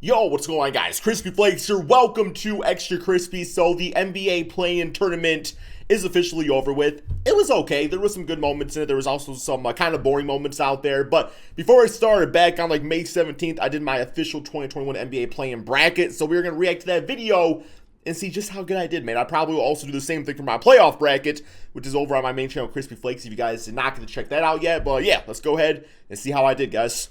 Yo, what's going on, guys? Krispyflakes here. Welcome to Extra Crispy. So the NBA play-in tournament is officially over with. It was okay. There was some good moments in it. There was also some kind of boring moments out there. But before I started, back on May 17th, I did my official 2021 NBA play-in bracket. So we were going to react to that video and see just how good I did, man. I probably will also do the same thing for my playoff bracket, which is over on my main channel, Krispyflakes, if you guys did not get to check that out yet. But yeah, let's go ahead and see how I did, guys.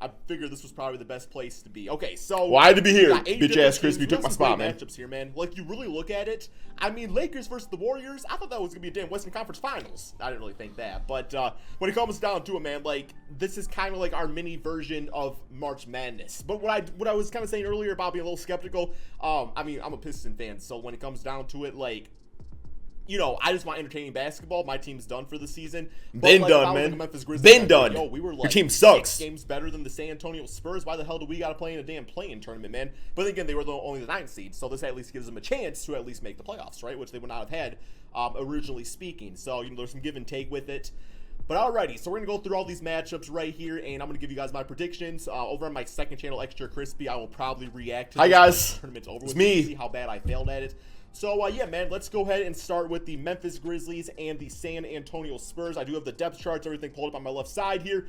I figured this was probably the best place to be. Okay, so well, I had to be here. Bitch ass Crispy took my spot, man. Matchups here, man. Like, you really look at it. I mean, Lakers versus the Warriors. I thought that was gonna be a damn Western Conference Finals. I didn't really think that, but when it comes down to it, man, like, this is kind of like our mini version of March Madness. But what I was kind of saying earlier about being a little skeptical. I mean, I'm a Piston fan, so when it comes down to it, like, you know, I just want entertaining basketball. My team's done for the season. Been done, man. Been done. Yo, we were like, your team sucks. 6 games better than the San Antonio Spurs. Why the hell do we got to play in a damn play-in tournament, man? But again, they were only the 9th seed, so this at least gives them a chance to at least make the playoffs, right? Which they would not have had, originally speaking. So, you know, there's some give and take with it. But alrighty, so we're going to go through all these matchups right here, and I'm going to give you guys my predictions. Over on my second channel, Extra Crispy, I will probably react to Hi, guys. Tournament's over it's with me. To see how bad I failed at it. So, yeah, man, let's go ahead and start with the Memphis Grizzlies and the San Antonio Spurs. I do have the depth charts, everything pulled up on my left side here,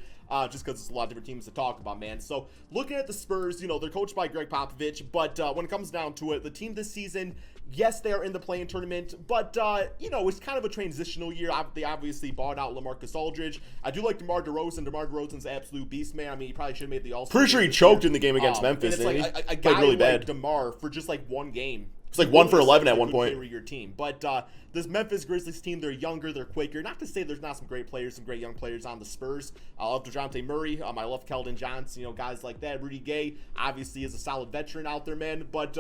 just because it's a lot of different teams to talk about, man. So, looking at the Spurs, you know, they're coached by Greg Popovich, but when it comes down to it, the team this season, yes, they are in the play-in tournament, but, you know, it's kind of a transitional year. They obviously bought out LaMarcus Aldridge. I do like DeMar DeRozan. DeMar DeRozan's an absolute beast, man. I mean, he probably should have made the All-Star. Pretty sure he choked in the game against Memphis, and it's like, a guy really like bad. DeMar, for just, like, one game, it's like 1 for 11 at one point. Your team. But this Memphis Grizzlies team, they're younger, they're quicker. Not to say there's not some great players, some great young players on the Spurs. I love DeJounte Murray. I love Keldon Johnson, you know, guys like that. Rudy Gay, obviously, is a solid veteran out there, man. But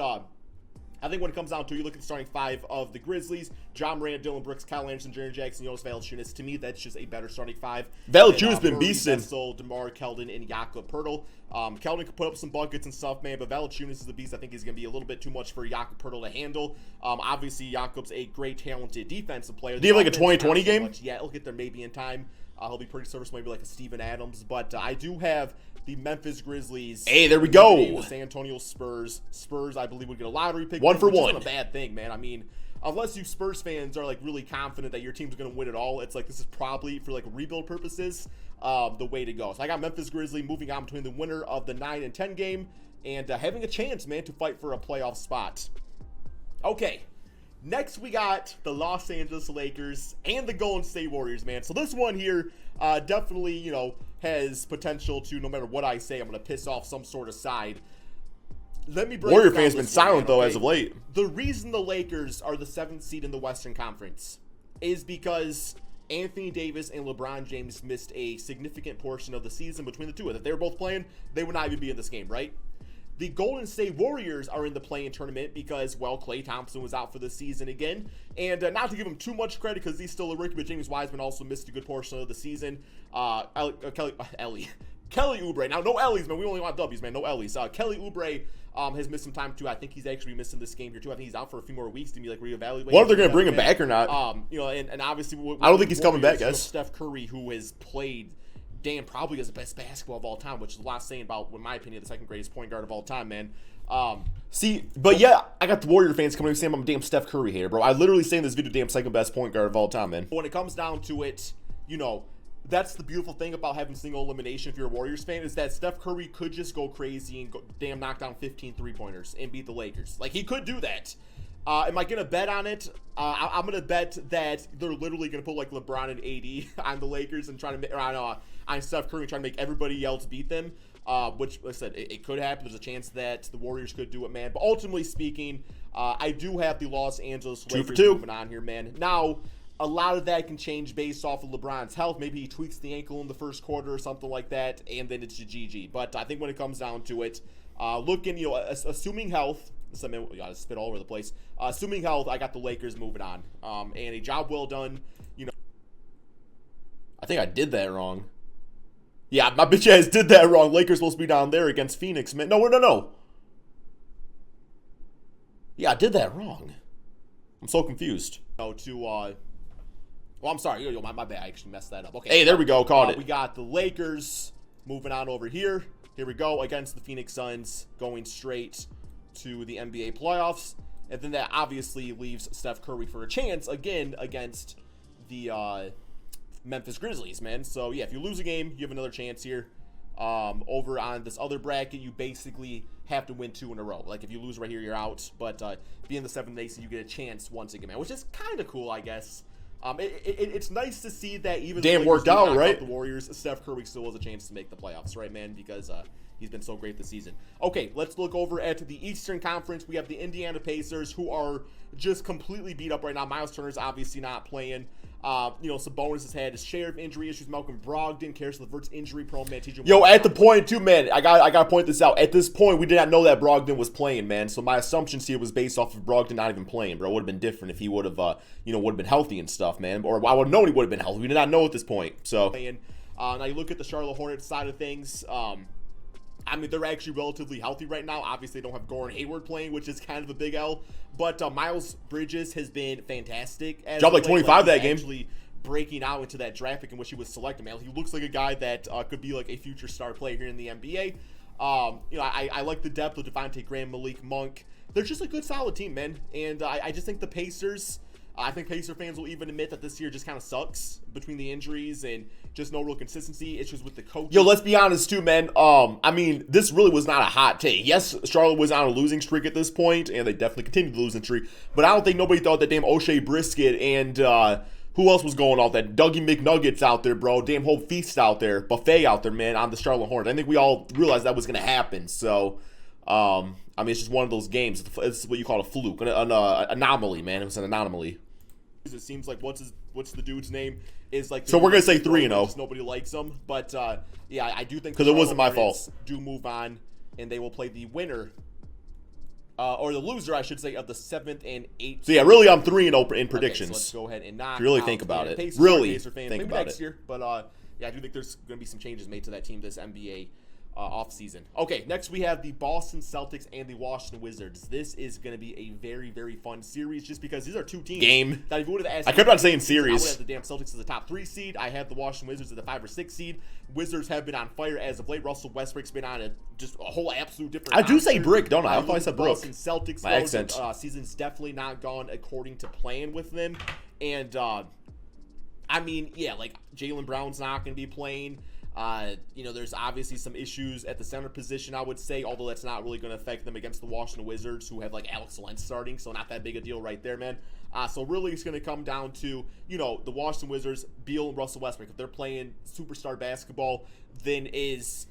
I think when it comes down to it, you look at the starting 5 of the Grizzlies: John Morant, Dylan Brooks, Kyle Anderson, Jaren Jackson, Jonas Valanciunas. To me, that's just a better starting 5. Valanciunas been beasting. So DeMar, Keldon, and Jakob Poeltl. Keldon could put up some buckets and stuff, man, but Valanciunas is a beast. I think he's going to be a little bit too much for Jakob Poeltl to handle. Obviously, Jakob's a great, talented defensive player. Do you have like a 2020 game? Yeah, he'll get there maybe in time. He'll be pretty serviceable, maybe like a Steven Adams. But I do have the Memphis Grizzlies. Hey, there we go. The San Antonio Spurs. Spurs, I believe, would get a lottery pick. 1 for 1. Which isn't a bad thing, man. I mean, unless you Spurs fans are like really confident that your team's going to win it all, it's like this is probably for like rebuild purposes the way to go. So I got Memphis Grizzlies moving on between the winner of the 9 and 10 game and having a chance, man, to fight for a playoff spot. Okay. Next, we got the Los Angeles Lakers and the Golden State Warriors, man. So this one here definitely, you know, has potential to, no matter what I say, I'm going to piss off some sort of side. Let me break Warrior fans been silent, though, as of late. The reason the Lakers are the 7th seed in the Western Conference is because Anthony Davis and LeBron James missed a significant portion of the season between the two. If they were both playing, they would not even be in this game, right? The Golden State Warriors are in the play-in tournament because, well, Klay Thompson was out for the season again. And not to give him too much credit because he's still a rookie, but James Wiseman also missed a good portion of the season. Kelly Oubre. Now, no Ellies, man. We only want W's, man. No Ellies. Kelly Oubre has missed some time, too. I think he's actually missing this game here, too. I think he's out for a few more weeks to be, like, reevaluated. Wonder if they're going to bring him back or not. You know, and obviously... I don't think he's coming back, guys. Steph Curry, who has played... Dan probably has the best basketball of all time, which is a lot saying about, in my opinion, the second greatest point guard of all time, man. See, but yeah, I got the Warrior fans coming and saying I'm a damn Steph Curry hater, bro. I literally say in this video, damn second best point guard of all time, man. When it comes down to it, you know, that's the beautiful thing about having single elimination if you're a Warriors fan, is that Steph Curry could just go crazy and damn knock down 15 3-pointers and beat the Lakers. Like, he could do that. Am I going to bet on it? I'm going to bet that they're literally going to put, like, LeBron and AD on the Lakers and try to make, on Steph Curry and try to make everybody else beat them, which, like I said, it could happen. There's a chance that the Warriors could do it, man. But ultimately speaking, I do have the Los Angeles Lakers moving on here, man. Now, a lot of that can change based off of LeBron's health. Maybe he tweaks the ankle in the first quarter or something like that, and then it's a GG. But I think when it comes down to it, looking, you know, assuming health, I mean, we gotta spit all over the place. Assuming health, I got the Lakers moving on. And a job well done, you know. I think I did that wrong. Yeah, my bitch ass did that wrong. Lakers supposed to be down there against Phoenix, man. No. Yeah, I did that wrong. I'm so confused. Well, I'm sorry. My bad. I actually messed that up. Okay. Hey, there we go. Caught it. We got the Lakers moving on over here. Here we go against the Phoenix Suns, going straight to the NBA playoffs. And then that obviously leaves Steph Curry for a chance again against the Memphis Grizzlies, man. So, yeah, if you lose a game, you have another chance here. Over on this other bracket, you basically have to win 2 in a row. Like, if you lose right here, you're out. But being the 7th ace, you get a chance once again, man, which is kind of cool, I guess. It's nice to see that even damn worked out, right? The Warriors, Steph Curry still has a chance to make the playoffs, right, man? Because he's been so great this season. Okay, let's look over at the Eastern Conference. We have the Indiana Pacers, who are just completely beat up right now. Miles Turner's obviously not playing. Sabonis has had his share of injury issues. Malcolm Brogdon, Karis LeVert's injury prone, man. Yo, at the point too, man, I gotta point this out. At this point, we did not know that Brogdon was playing, man. So my assumptions here was based off of Brogdon not even playing, bro. It would have been different if he would have, would have been healthy and stuff, man. Or I would have known he would have been healthy. We did not know at this point. So now you look at the Charlotte Hornets side of things. They're actually relatively healthy right now. Obviously, they don't have Gordon Hayward playing, which is kind of a big L. But Miles Bridges has been fantastic. Dropped like 25 that game. Actually breaking out into that draft pick in which he was selected, man. He looks like a guy that could be like a future star player here in the NBA. I like the depth of Devontae Graham, Malik Monk. They're just a good, solid team, man. And I just think the Pacers... I think Pacer fans will even admit that this year just kind of sucks between the injuries and just no real consistency, issues with the coach. Yo, let's be honest too, man. This really was not a hot take. Yes, Charlotte was on a losing streak at this point, and they definitely continued the losing streak. But I don't think nobody thought that damn O'Shea Brisket and who else was going off? That Dougie McNuggets out there, bro. Damn whole feast out there, buffet out there, man, on the Charlotte Hornets. I think we all realized that was going to happen. So, it's just one of those games. It's what you call a fluke, an anomaly, man. It was an anomaly. It seems like what's the dude's name is like. So we're gonna say 3-0. Nobody likes him, but I do think because it wasn't my fault. Do move on, and they will play the winner, or the loser, I should say, of the 7th and 8th. So yeah, really, I'm 3-0 in predictions. So let's go ahead and knock. If you really out think about it, Pacers, really Pacer fans, think maybe about next it. year, but I do think there's gonna be some changes made to that team this NBA off season. Okay, next we have the Boston Celtics and the Washington Wizards. This is going to be a very, very fun series just because these are two teams. Game. That if you would have asked I kept on saying series. I would have the damn Celtics as the top 3 seed. I have the Washington Wizards as the 5 or 6 seed. Wizards have been on fire as of late. Russell Westbrook's been on just a whole absolute different I do say brick, don't I? I thought I said brook. Boston Celtics. My accent. Season's definitely not gone according to plan with them. And, Jaylen Brown's not going to be playing. There's obviously some issues at the center position, I would say, although that's not really going to affect them against the Washington Wizards, who have, Alex Len starting, so not that big a deal right there, man. So really it's going to come down to, the Washington Wizards, Beal and Russell Westbrook. If they're playing superstar basketball, then is...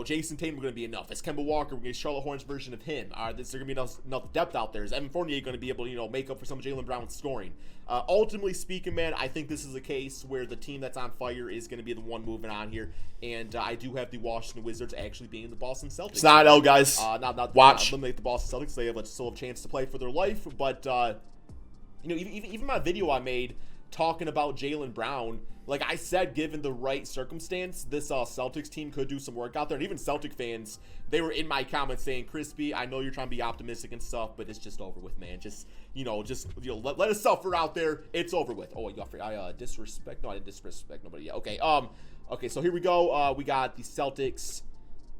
Jason Tatum going to be enough? Is Kemba Walker going to be a Charlotte Hornets version of him? Is there going to be enough depth out there? Is Evan Fournier going to be able to, make up for some of Jaylen Brown's scoring? Ultimately speaking, man, I think this is a case where the team that's on fire is going to be the one moving on here. And I do have the Washington Wizards actually being the Boston Celtics. It's not L, guys. Watch. Eliminate the Boston Celtics. They have still have a chance to play for their life. But, even my video I made talking about Jaylen Brown, like I said, given the right circumstance, this Celtics team could do some work out there. And even Celtic fans, they were in my comments saying, Crispy, I know you're trying to be optimistic and stuff, but it's just over with, man. Let us suffer out there. It's over with. Oh, I disrespect? No, I didn't disrespect nobody yet. Okay, okay, so here we go. We got the Celtics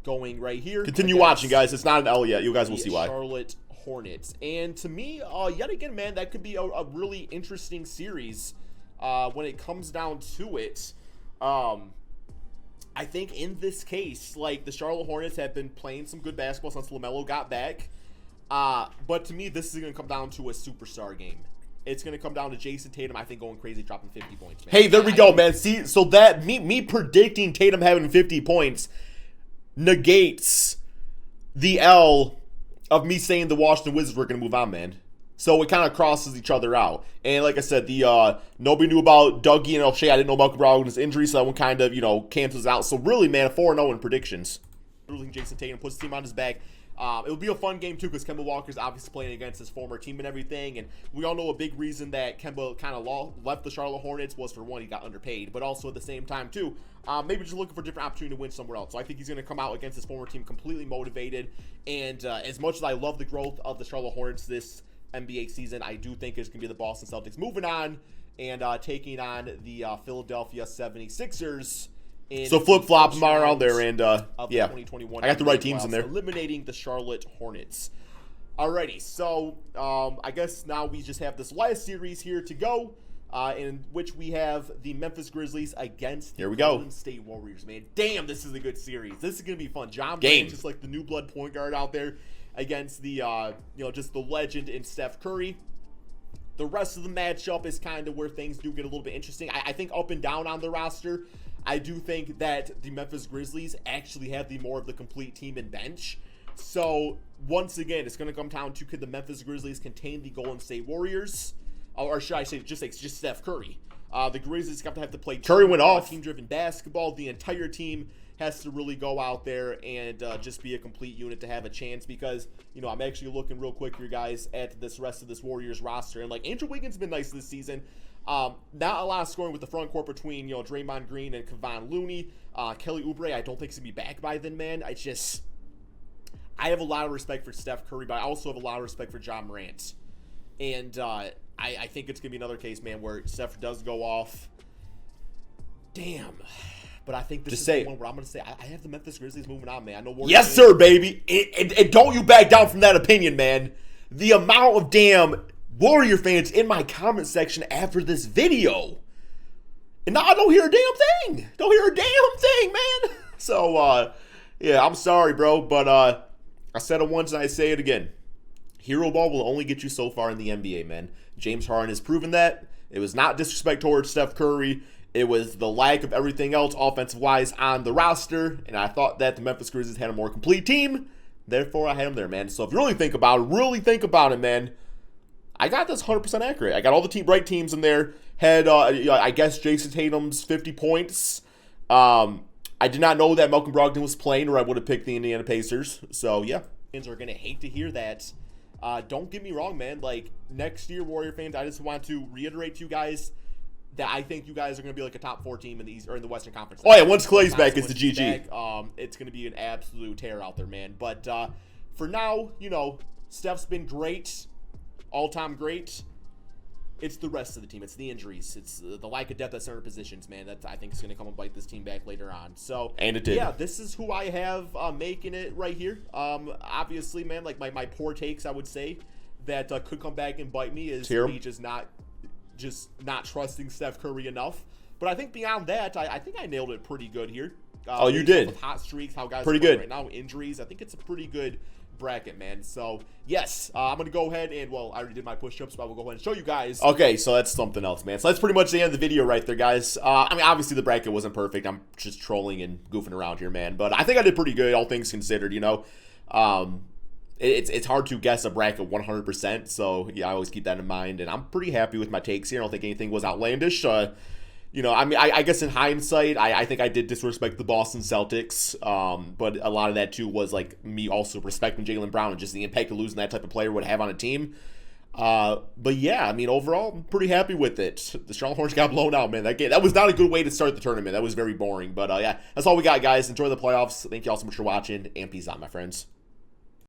going right here. Continue watching, guys. It's not an L yet. You guys will see why. Charlotte Hornets. And to me, yet again, man, that could be a really interesting series. When it comes down to it, I think in this case, the Charlotte Hornets have been playing some good basketball since LaMelo got back. But to me, this is going to come down to a superstar game. It's going to come down to Jason Tatum, I think, going crazy, dropping 50 points. Man. Hey, there we go, man. See, so that me predicting Tatum having 50 points negates the L of me saying the Washington Wizards were going to move on, man. So it kind of crosses each other out. And like I said, nobody knew about Dougie and O'Shea. I didn't know about Brogdon's injury, so that one kind of, cancels out. So really, man, 4-0 in predictions. Jason Tatum puts the team on his back. It'll be a fun game, too, because Kemba Walker's obviously playing against his former team and everything. And we all know a big reason that Kemba kind of left the Charlotte Hornets was, for one, he got underpaid. But also at the same time, too, maybe just looking for a different opportunity to win somewhere else. So I think he's going to come out against his former team completely motivated. And as much as I love the growth of the Charlotte Hornets this NBA season, I do think it's going to be the Boston Celtics moving on and taking on the Philadelphia 76ers in So flip-flop them around there, and of yeah, 2021 I got the right NBA teams in playoffs, there. eliminating the Charlotte Hornets. Alrighty, so I guess now we just have this last series here to go, in which we have the Memphis Grizzlies against the Golden State Warriors, man. Damn, this is a good series. This is going to be fun. John Morant, just like the new blood point guard out there, against the, just the legend in Steph Curry. The rest of the matchup is kind of where things do get a little bit interesting. I think up and down on the roster, I do think that the Memphis Grizzlies actually have the more of the complete team and bench. So, once again, it's going to come down to, could the Memphis Grizzlies contain the Golden State Warriors? Or should I say just Steph Curry? The Grizzlies have to play Curry went off. Team-driven basketball. The entire team has to really go out there and just be a complete unit to have a chance, because, I'm actually looking real quick here, guys, at this rest of this Warriors roster. And, Andrew Wiggins has been nice this season. Not a lot of scoring with the front court between, Draymond Green and Kevon Looney. Kelly Oubre, I don't think he's going to be back by then, man. I have a lot of respect for Steph Curry, but I also have a lot of respect for John Morant. And I think it's going to be another case, man, where Steph does go off. Damn. But I think this is the one where I'm going to say I have the Memphis Grizzlies moving on, man. I know Warriors. Yes, sir, baby. And don't you back down from that opinion, man. The amount of damn Warrior fans in my comment section after this video. And now I don't hear a damn thing. Don't hear a damn thing, man. So, yeah, I'm sorry, bro. But I said it once and I say it again. Hero ball will only get you so far in the NBA, man. James Harden has proven that. It was not disrespect towards Steph Curry. It was the lack of everything else offensive-wise on the roster. And I thought that the Memphis Grizzlies had a more complete team. Therefore, I had them there, man. So if you really think about it, man, I got this 100% accurate. I got all the right teams in there. Had, I guess, Jason Tatum's 50 points. I did not know that Malcolm Brogdon was playing, or I would have picked the Indiana Pacers. So, yeah. Fans are going to hate to hear that. Don't get me wrong, man. Next year, Warrior fans, I just want to reiterate to you guys that I think you guys are going to be a top 4 team in the East, or in the Western Conference. Oh, yeah, once Clay's back, it's the GG. It's going to be an absolute tear out there, man. But for now, Steph's been great. All-time great. It's the rest of the team. It's the injuries. It's the lack of depth at center positions, man. That I think is going to come and bite this team back later on. So, and it did. Yeah, this is who I have making it right here. Obviously, man, my poor takes, I would say, that could come back and bite me is me just not trusting Steph Curry enough. But I think beyond that, I think I nailed it pretty good here. Oh, you did. With hot streaks, how guys pretty are good right now, injuries. I think it's a pretty good bracket, man. So, yes, I'm going to go ahead and, I already did my push-ups, but I will go ahead and show you guys. Okay, so that's something else, man. So that's pretty much the end of the video right there, guys. Obviously the bracket wasn't perfect. I'm just trolling and goofing around here, man. But I think I did pretty good, all things considered, It's hard to guess a bracket 100%, so, yeah, I always keep that in mind. And I'm pretty happy with my takes here. I don't think anything was outlandish. I guess in hindsight, I think I did disrespect the Boston Celtics, but a lot of that, too, was, me also respecting Jaylen Brown and just the impact of losing that type of player would have on a team. But, yeah, overall, I'm pretty happy with it. The Charlotte Hornets got blown out, man. That was not a good way to start the tournament. That was very boring. But, yeah, that's all we got, guys. Enjoy the playoffs. Thank you all so much for watching, and peace out, my friends.